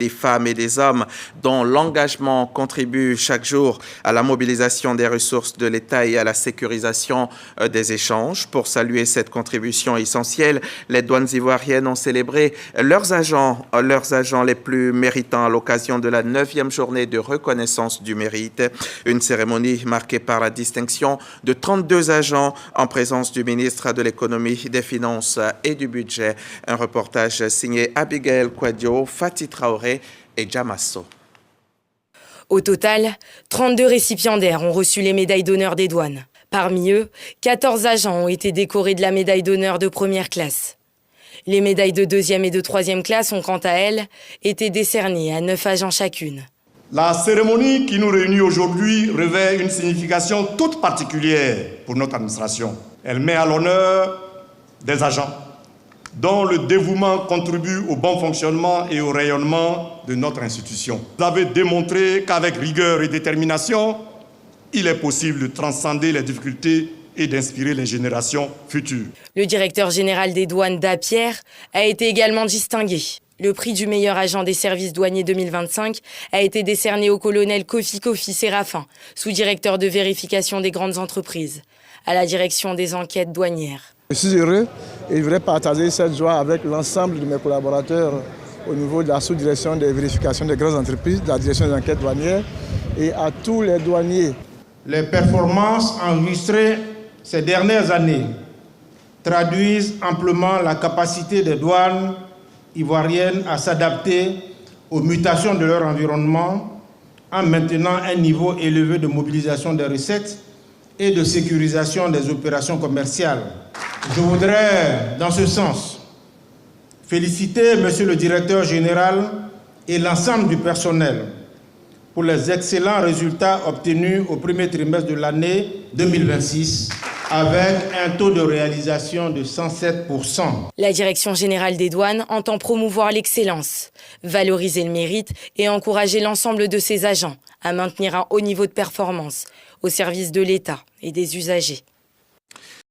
des femmes et des hommes dont l'engagement contribue chaque jour à la mobilisation des ressources de l'État et à la sécurisation des échanges. Pour saluer cette contribution essentielle, les douanes ivoiriennes ont célébré leurs agents les plus méritants à l'occasion de la 9e journée de reconnaissance du mérite. Une cérémonie marquée par la distinction de 32 agents en présence du ministre de l'Économie, des Finances et du Budget. Un reportage signé Abigail Kouadio, Fatih Traoré et Jamasso. Au total, 32 récipiendaires ont reçu les médailles d'honneur des douanes. Parmi eux, 14 agents ont été décorés de la médaille d'honneur de première classe. Les médailles de deuxième et de troisième classe ont quant à elles été décernées à 9 agents chacune. La cérémonie qui nous réunit aujourd'hui revêt une signification toute particulière pour notre administration. Elle met à l'honneur des agents dont le dévouement contribue au bon fonctionnement et au rayonnement de notre institution. Vous avez démontré qu'avec rigueur et détermination, il est possible de transcender les difficultés et d'inspirer les générations futures. Le directeur général des douanes d'Apierre a été également distingué. Le prix du meilleur agent des services douaniers 2025 a été décerné au colonel Kofi Séraphin, sous-directeur de vérification des grandes entreprises, à la direction des enquêtes douanières. Je suis heureux et je voudrais partager cette joie avec l'ensemble de mes collaborateurs au niveau de la sous-direction des vérifications des grandes entreprises, de la direction des enquêtes douanières et à tous les douaniers. Les performances enregistrées ces dernières années traduisent amplement la capacité des douanes ivoiriennes à s'adapter aux mutations de leur environnement en maintenant un niveau élevé de mobilisation des recettes et de sécurisation des opérations commerciales. Je voudrais, dans ce sens, féliciter Monsieur le Directeur général et l'ensemble du personnel pour les excellents résultats obtenus au premier trimestre de l'année 2026, avec un taux de réalisation de 107%. La Direction générale des douanes entend promouvoir l'excellence, valoriser le mérite et encourager l'ensemble de ses agents à maintenir un haut niveau de performance au service de l'État et des usagers.